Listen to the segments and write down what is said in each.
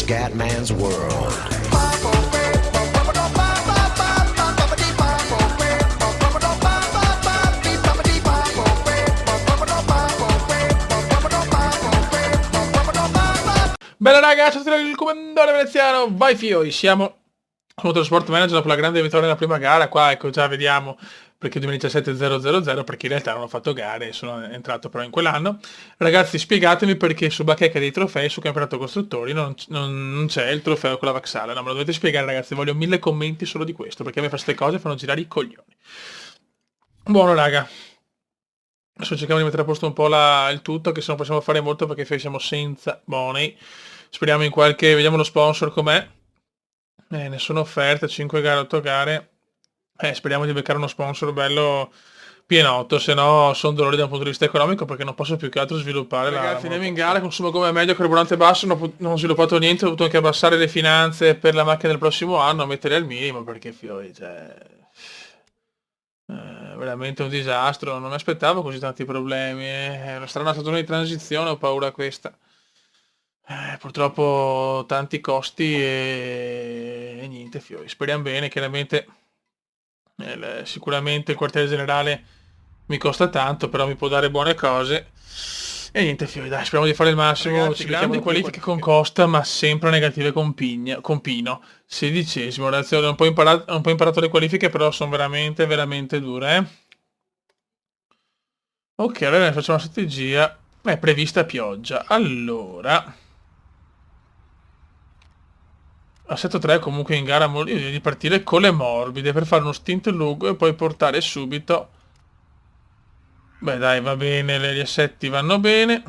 Scatman's World. Bella ragazzi, il comandante veneziano, vai Fioi, siamo su Motorsport Manager dopo la grande vittoria nella prima gara, qua ecco già vediamo perché 2017 000, perché in realtà non ho fatto gare, sono entrato però in quell'anno. Ragazzi spiegatemi perché su bacheca dei trofei, su campionato costruttori non c'è il trofeo con la Vaxala, no, me lo dovete spiegare ragazzi, voglio 1000 commenti solo di questo, perché a me fa queste cose fanno girare i coglioni. Buono raga. Adesso cerchiamo di mettere a posto un po' il tutto, che se non possiamo fare molto perché siamo senza money. Speriamo in qualche... Vediamo lo sponsor com'è. Nessuna offerta, 5 gare, 8 gare. Speriamo di beccare uno sponsor bello pienotto, se no sono dolori da un punto di vista economico perché non posso più che altro sviluppare Ragazzi, andiamo in gara, consumo come meglio, carburante basso, non ho sviluppato niente, ho dovuto anche abbassare le finanze per la macchina del prossimo anno, mettere al minimo perché fioi, cioè... veramente un disastro, non mi aspettavo così tanti problemi, è una strana stagione di transizione, ho paura questa. Purtroppo tanti costi e niente fiori, speriamo bene, chiaramente sicuramente il quartiere generale mi costa tanto, però mi può dare buone cose. E niente fiori, dai, speriamo di fare il massimo. Ragazzi, Ci becchiamo di qualifiche con Costa, ma sempre negative con Pino. 16esimo, ragazzi, ho un po' imparato le qualifiche, però sono veramente, veramente dure, Ok, allora facciamo una strategia. È prevista pioggia. Allora... Assetto 3 comunque in gara io direi di partire con le morbide per fare uno stint lungo e poi portare subito. Beh dai, va bene, gli assetti vanno bene.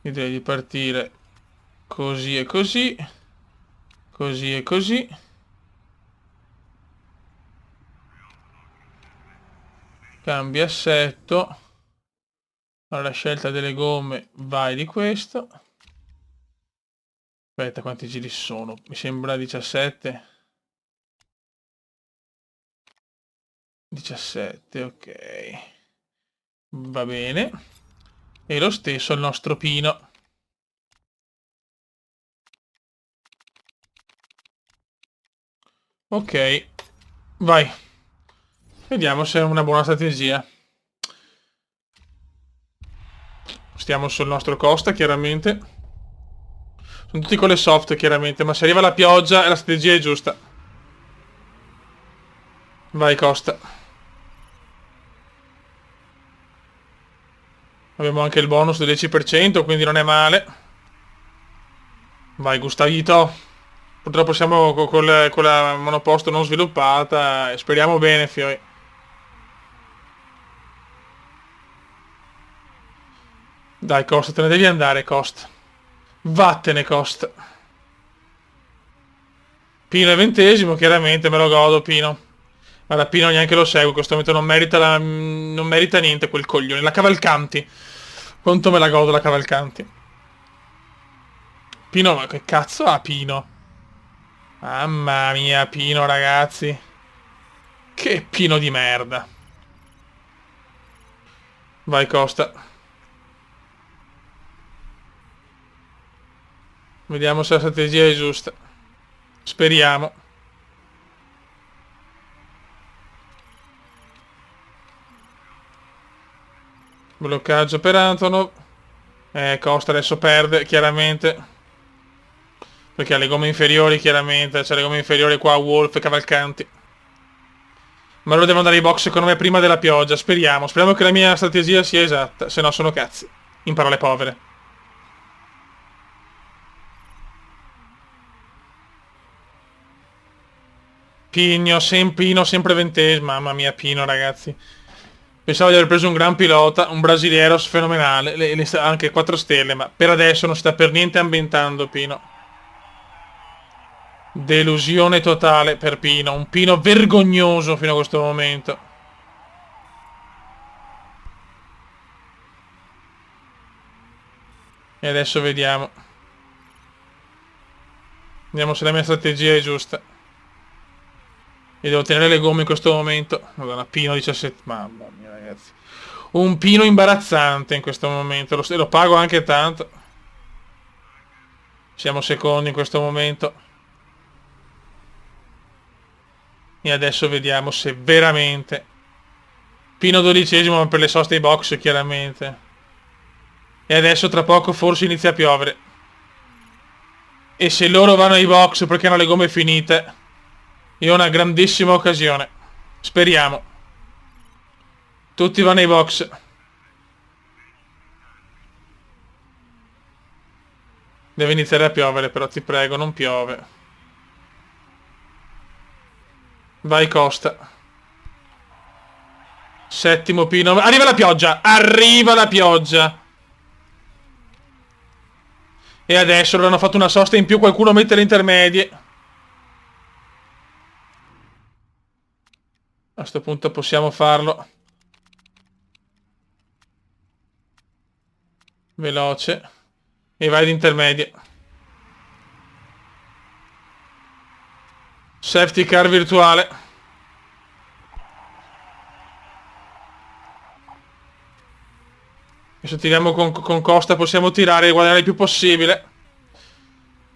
Io direi di partire così e così. Così e così. Cambia assetto. Alla scelta delle gomme vai di questo. Aspetta, quanti giri sono? Mi sembra 17. 17, ok. Va bene. E lo stesso il nostro Pino. Ok, vai. Vediamo se è una buona strategia. Stiamo sul nostro Costa, chiaramente. Sono tutti con le soft, chiaramente, ma se arriva la pioggia la strategia è giusta. Vai, Costa. Abbiamo anche il bonus del 10%, quindi non è male. Vai, Gustavito. Purtroppo siamo con la monoposto non sviluppata. Speriamo bene, Fioi. Dai, Costa, te ne devi andare, Costa. Vattene, Costa. Pino è 20esimo, chiaramente, me lo godo, Pino. Guarda, Pino neanche lo segue, in questo momento non merita niente quel coglione. La Cavalcanti. Quanto me la godo la Cavalcanti. Pino, ma che cazzo ha Pino? Mamma mia, Pino, ragazzi. Che Pino di merda. Vai, Costa. Vediamo se la strategia è giusta. Speriamo. Bloccaggio per Antonov. Costa adesso perde, chiaramente. Perché ha le gomme inferiori, chiaramente. C'ha le gomme inferiori qua, Wolf e Cavalcanti. Ma loro devono andare ai box secondo me prima della pioggia. Speriamo. Speriamo che la mia strategia sia esatta. Se no sono cazzi. In parole povere. Pino sempre 20esimo. Mamma mia, Pino, ragazzi. Pensavo di aver preso un gran pilota, un brasiliero fenomenale, anche 4 stelle, ma per adesso non sta per niente ambientando Pino. Delusione totale per Pino, un Pino vergognoso fino a questo momento. E adesso vediamo. Vediamo se la mia strategia è giusta. E devo tenere le gomme in questo momento. Madonna, Pino 17. Mamma mia, ragazzi. un pino imbarazzante in questo momento. Lo pago anche tanto. Siamo secondi in questo momento. E adesso vediamo se veramente... Pino 12esimo, ma per le soste ai box chiaramente. E adesso tra poco forse inizia a piovere. E se loro vanno ai box perché hanno le gomme finite, io ho una grandissima occasione. Speriamo. Tutti vanno ai box. Deve iniziare a piovere, però ti prego, non piove. Vai Costa. Settimo pino. Arriva la pioggia! Arriva la pioggia! E adesso loro hanno fatto una sosta in più, qualcuno mette le intermedie. A sto punto possiamo farlo. Veloce. E vai ad intermedie. Safety car virtuale. Adesso tiriamo con Costa, possiamo tirare e guadagnare il più possibile.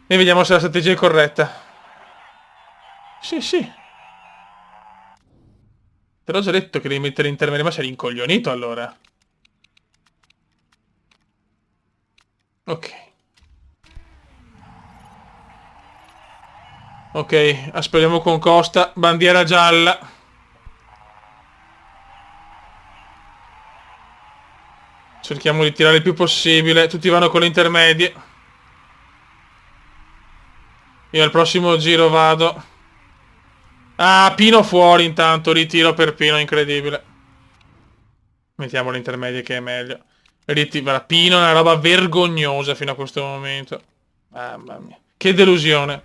E vediamo se la strategia è corretta. Sì, sì. Te l'ho già detto che devi mettere intermedie, ma sei rincoglionito allora. Ok. Ok, aspettiamo con Costa. Bandiera gialla. Cerchiamo di tirare il più possibile. Tutti vanno con le intermedie. Io al prossimo giro vado. Ah, Pino fuori intanto. Ritiro per Pino, incredibile. Mettiamo le intermedie che è meglio. Pino è una roba vergognosa fino a questo momento. Mamma mia. Che delusione.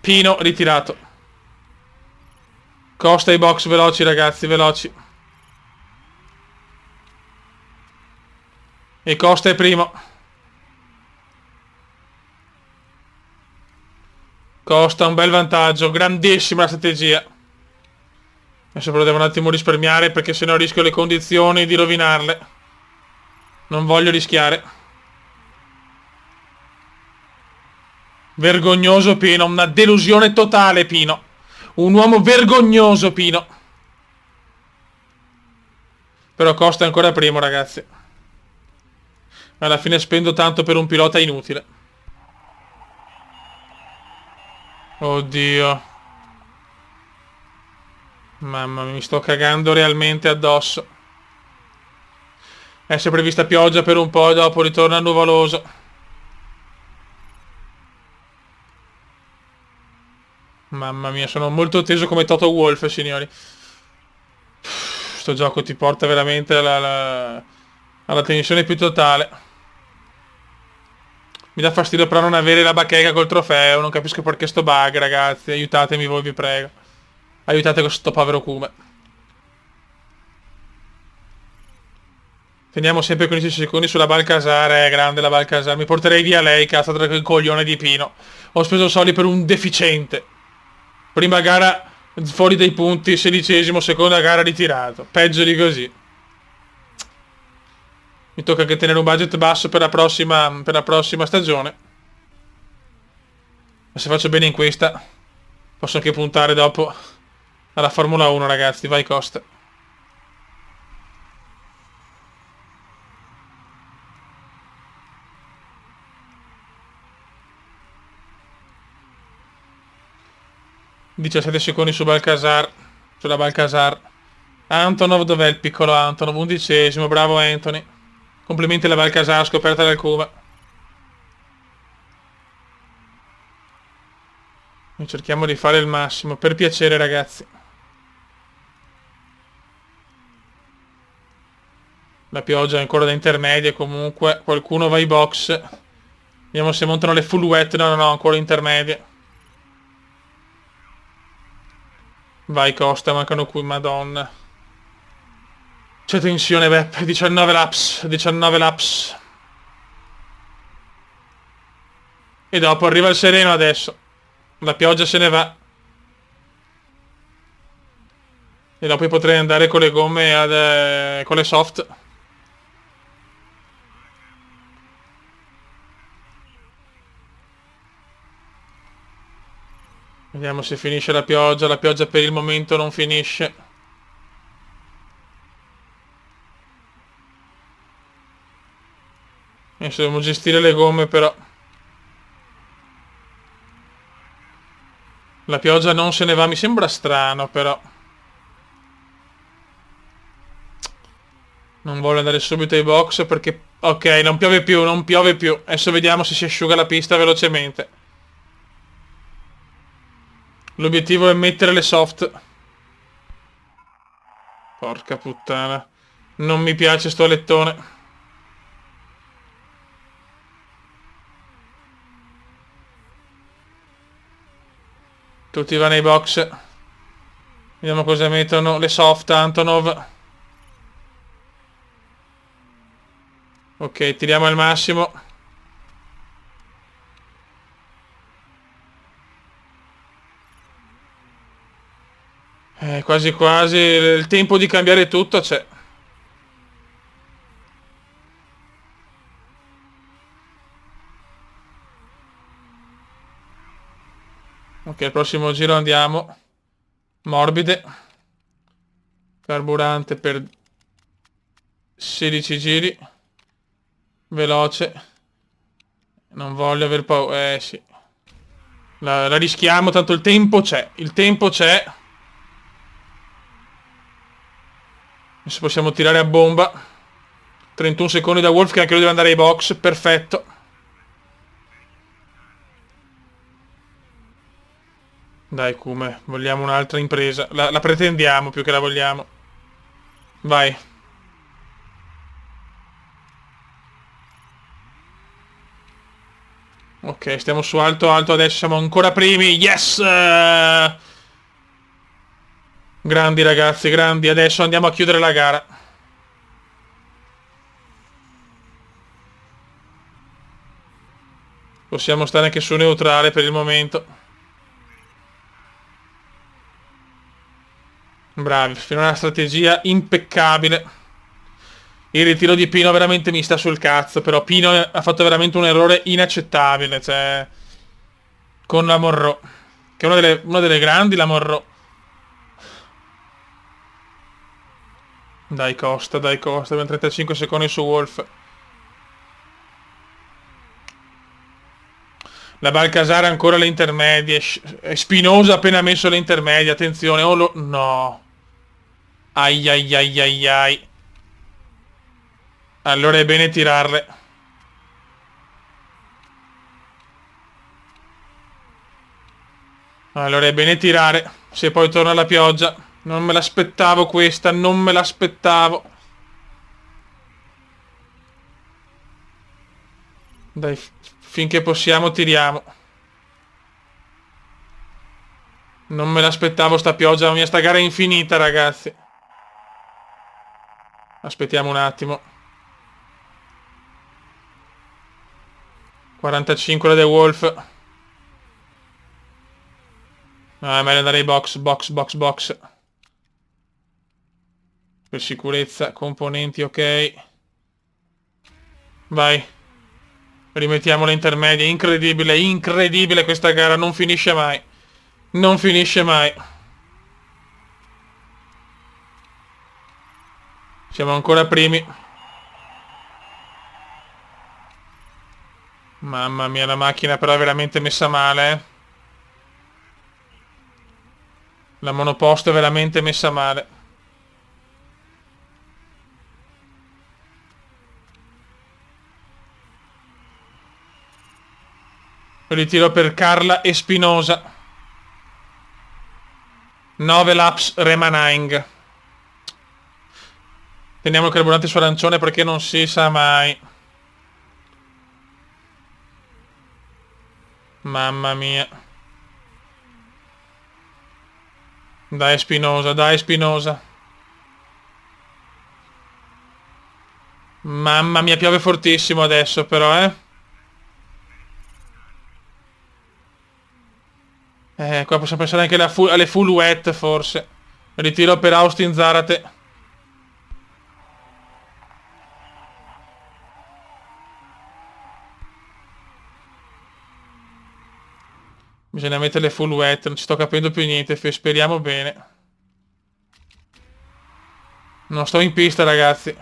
Pino ritirato. Costa ai box veloci ragazzi, veloci. E Costa è primo. Costa un bel vantaggio, grandissima la strategia. Adesso però devo un attimo risparmiare perché sennò rischio le condizioni di rovinarle. Non voglio rischiare. Vergognoso Pino, una delusione totale Pino. Un uomo vergognoso Pino. Però Costa è ancora primo ragazzi. Alla fine spendo tanto per un pilota inutile. Oddio. Mamma mia, mi sto cagando realmente addosso. È prevista pioggia per un po' e dopo ritorna nuvoloso. Mamma mia, sono molto teso come Toto Wolff, signori. Sto gioco ti porta veramente alla tensione più totale. Mi dà fastidio però non avere la bacheca col trofeo. Non capisco perché sto bug, ragazzi. Aiutatemi voi, vi prego. Aiutate questo povero Kuma. Teniamo sempre 15 secondi sulla Balcasar. È grande la Balcasar. Mi porterei via lei, cazzo, tra quel coglione di Pino. Ho speso soldi per un deficiente. Prima gara fuori dai punti, 16esimo, seconda gara ritirato. Peggio di così. Mi tocca anche tenere un budget basso per la prossima stagione. Ma se faccio bene in questa, posso anche puntare dopo alla Formula 1, ragazzi. Vai Costa. ...17 secondi su Balcasar. Sulla Balcasar. Antonov, dov'è il piccolo Antonov? 11esimo, bravo Anthony. Complimenti alla Balcasar, scoperta dal Kuma. E cerchiamo di fare il massimo, per piacere ragazzi. La pioggia è ancora da intermedie comunque. Qualcuno va ai box. Vediamo se montano le full wet. No, no, no, ancora intermedie. Vai Costa, mancano qui, madonna. C'è tensione, Beppe. 19 laps. 19 laps. E dopo arriva il sereno adesso. La pioggia se ne va. E dopo potrei andare con le gomme con le soft. Vediamo se finisce la pioggia. La pioggia per il momento non finisce. Adesso dobbiamo gestire le gomme però. La pioggia non se ne va, mi sembra strano però. Non voglio andare subito ai box perché... Ok, non piove più, non piove più. Adesso vediamo se si asciuga la pista velocemente. L'obiettivo è mettere le soft. Porca puttana. Non mi piace sto alettone. Tutti vanno ai box. Vediamo cosa mettono le soft Antonov. Ok, tiriamo al massimo. Quasi quasi. Il tempo di cambiare tutto c'è. Ok, il prossimo giro andiamo. Morbide. Carburante per 16 giri. Veloce. Non voglio aver paura. Sì. La rischiamo, tanto il tempo c'è. Il tempo c'è. Adesso possiamo tirare a bomba. 31 secondi da Wolf che anche lui deve andare ai box. Perfetto. Dai Kume, vogliamo un'altra impresa. La pretendiamo più che la vogliamo. Vai. Ok, stiamo su alto alto adesso, siamo ancora primi. Yes! Grandi ragazzi, grandi. Adesso andiamo a chiudere la gara. Possiamo stare anche su neutrale per il momento. Bravi, finora una strategia impeccabile. Il ritiro di Pino veramente mi sta sul cazzo, però Pino ha fatto veramente un errore inaccettabile, cioè... Con la Morro. Che è una delle grandi, la Morro. Dai Costa, abbiamo 35 secondi su Wolf. La Balcasar ancora le intermedie. Spinosa appena messo le intermedie, attenzione, no. Ai ai ai ai ai. Allora è bene tirarle. Allora è bene tirare. Se poi torna la pioggia. Non me l'aspettavo questa, non me l'aspettavo. Dai, finché possiamo tiriamo. Non me l'aspettavo sta pioggia, la mia sta gara è infinita ragazzi. Aspettiamo un attimo. 45 la The Wolf. Ah, è meglio andare ai box, box. Per sicurezza, componenti, ok. Vai. Rimettiamo le intermedie. Incredibile, incredibile questa gara. Non finisce mai. Non finisce mai. Siamo ancora primi. Mamma mia, la macchina però è veramente messa male, eh. La monoposto è veramente messa male. Ritiro per Carla Espinosa. 9 laps remaining. Teniamo il carburante su arancione perché non si sa mai. Mamma mia. Dai Spinosa, dai Spinosa. Mamma mia, piove fortissimo adesso però, eh. Qua possiamo pensare anche alle full wet forse. Ritiro per Austin Zarate. Bisogna mettere le full wet, non ci sto capendo più niente, speriamo bene. Non sto in pista, ragazzi.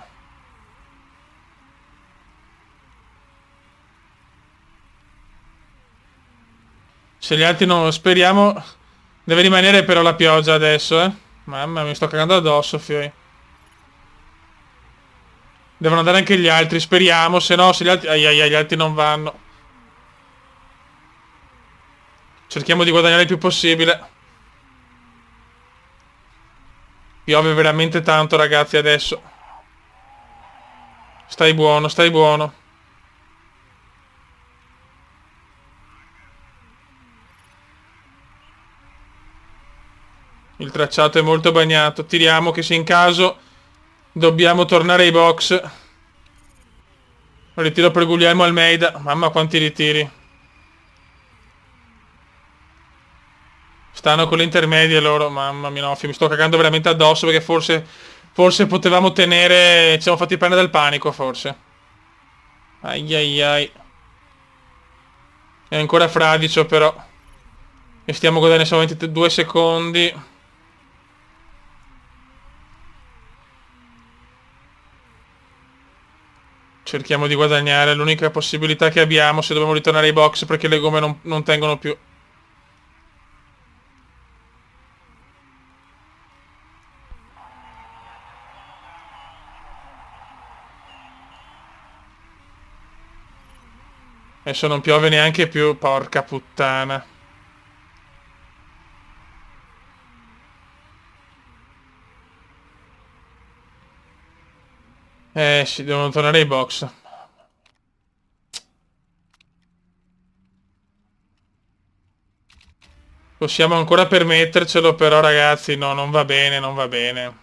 Se gli altri non... Speriamo... Deve rimanere però la pioggia adesso, eh. Mamma, mi sto cagando addosso, fioi. Devono andare anche gli altri, speriamo, se no, se gli altri... Gli altri non vanno. Cerchiamo di guadagnare il più possibile. Piove veramente tanto, ragazzi, adesso. Stai buono, stai buono. Il tracciato è molto bagnato. Tiriamo che se in caso dobbiamo tornare ai box. Ritiro per Guglielmo Almeida. Mamma quanti ritiri. Stanno con le intermedie loro. Mamma mia, no, mi sto cagando veramente addosso perché forse potevamo tenere... Ci siamo fatti prendere dal panico, forse. Ai ai ai. È ancora fradicio però. E stiamo guadagnando solamente 2 secondi. Cerchiamo di guadagnare, è l'unica possibilità che abbiamo se dobbiamo ritornare ai box perché le gomme non tengono più. Adesso non piove neanche più, porca puttana. Sì, devono tornare ai box. Possiamo ancora permettercelo, però ragazzi, no, non va bene, non va bene.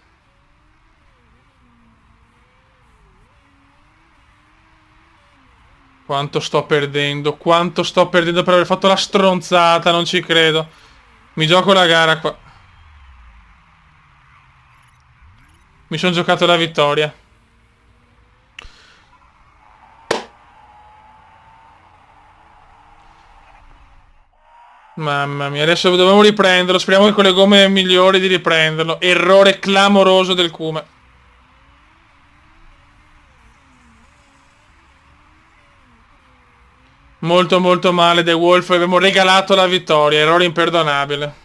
Quanto sto perdendo per aver fatto la stronzata, non ci credo. Mi gioco la gara qua. Mi sono giocato la vittoria. Mamma mia, adesso dobbiamo riprenderlo. Speriamo che con le gomme migliori di riprenderlo. Errore clamoroso del Kuma. Molto molto male The Wolf. Abbiamo regalato la vittoria. Errore imperdonabile.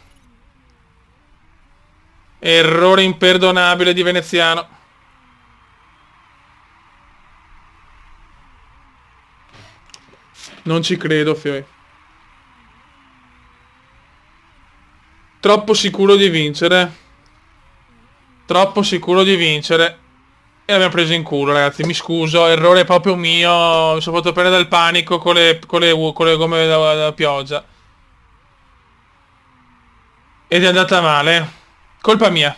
Errore imperdonabile di Veneziano. Non ci credo, Fioi. Troppo sicuro di vincere. Troppo sicuro di vincere. E l'abbiamo preso in culo, ragazzi. Mi scuso, errore proprio mio. Mi sono fatto prendere dal panico con le gomme da pioggia. Ed è andata male. Colpa mia.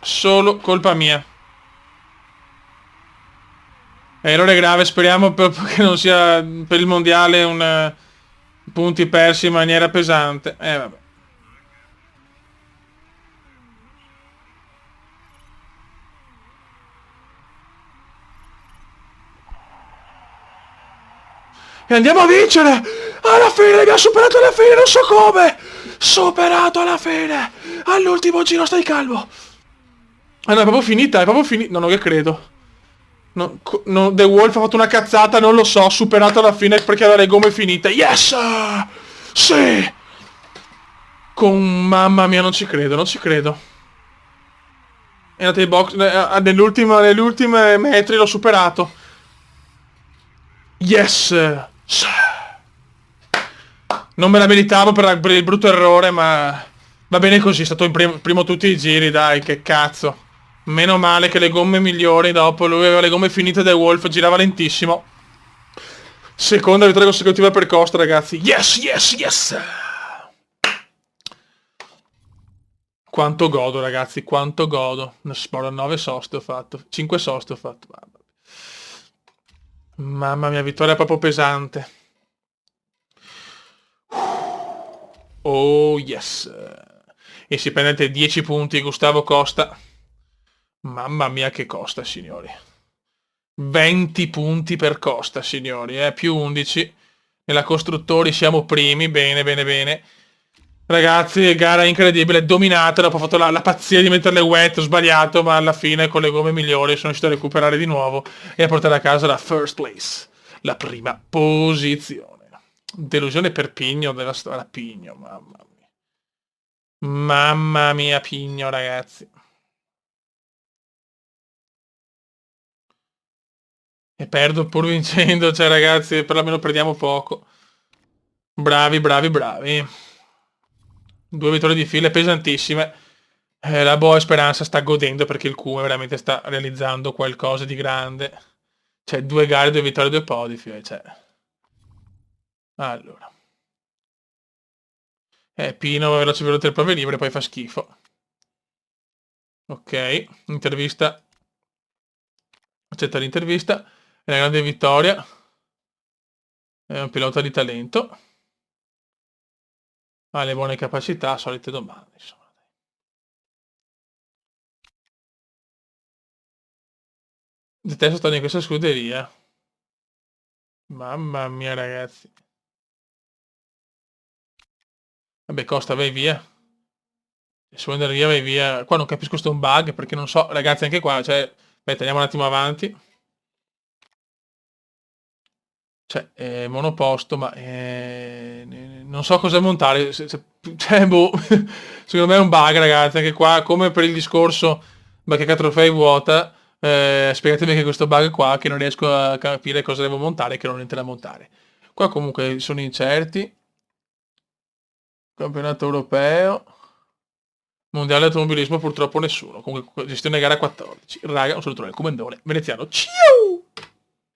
Solo colpa mia. Errore grave, speriamo che non sia per il mondiale un punti persi in maniera pesante. Vabbè. E andiamo a vincere! Alla fine abbiamo superato alla fine, non so come! Superato alla fine! All'ultimo giro stai calmo! Ah no, è proprio finita, è proprio finita. No, non che credo. No, no, The Wolf ha fatto una cazzata, non lo so, superato alla fine perché aveva le gomme finite. Yes! Sì! Con... Mamma mia, non ci credo, non ci credo. È andato ai box... nell'ultime metri l'ho superato. Yes! Sì. Non me la meritavo per il brutto errore, ma... Va bene così, è stato in primo tutti i giri, dai, che cazzo. Meno male che le gomme migliori dopo, lui aveva le gomme finite da Wolf, girava lentissimo. Seconda vittoria consecutiva per Costa, ragazzi. Yes, yes, yes! Quanto godo, ragazzi, quanto godo. 9 soste ho fatto, 5 soste ho fatto. Mamma mia, vittoria proprio pesante. Oh, yes. e si prendete 10 punti Gustavo Costa. Mamma mia che Costa, signori. 20 punti per Costa, signori, più 11. Nella costruttori siamo primi, bene, bene, bene. Ragazzi, gara incredibile, dominata, dopo ho fatto la pazzia di metterle wet, ho sbagliato, ma alla fine con le gomme migliori sono riuscito a recuperare di nuovo e a portare a casa la first place, la prima posizione. Delusione per Pigno della storia, Pigno, mamma mia. Mamma mia, Pigno, ragazzi. E perdo pur vincendo, cioè ragazzi, perlomeno perdiamo poco. Bravi, bravi, bravi. 2 vittorie di fila pesantissime. La Boa Speranza sta godendo perché il Cume veramente sta realizzando qualcosa di grande. Cioè, 2 gare, 2 vittorie, 2 podi, cioè. Allora. Pino veloce veloce il prove libere, poi fa schifo. Ok, intervista. Accetta l'intervista. È una grande vittoria. È un pilota di talento. Ha le buone capacità, solite domande, insomma. Detesto stare in questa scuderia. Mamma mia, ragazzi. Vabbè, Costa, vai via. Se vuoi andare via, vai via. Qua non capisco sto un bug, perché non so, ragazzi, anche qua, cioè... Beh, andiamo un attimo avanti. Cioè, monoposto, ma... non so cosa montare. Cioè, boh... Secondo me è un bug, ragazzi, anche qua, come per il discorso bacheca trofei vuota, spiegatemi anche questo bug qua, che non riesco a capire cosa devo montare, che non intendo montare. Qua comunque sono incerti. Campionato europeo. Mondiale automobilismo purtroppo nessuno. Comunque gestione gara 14. Raga, un saluto dal comandone veneziano. Ciao!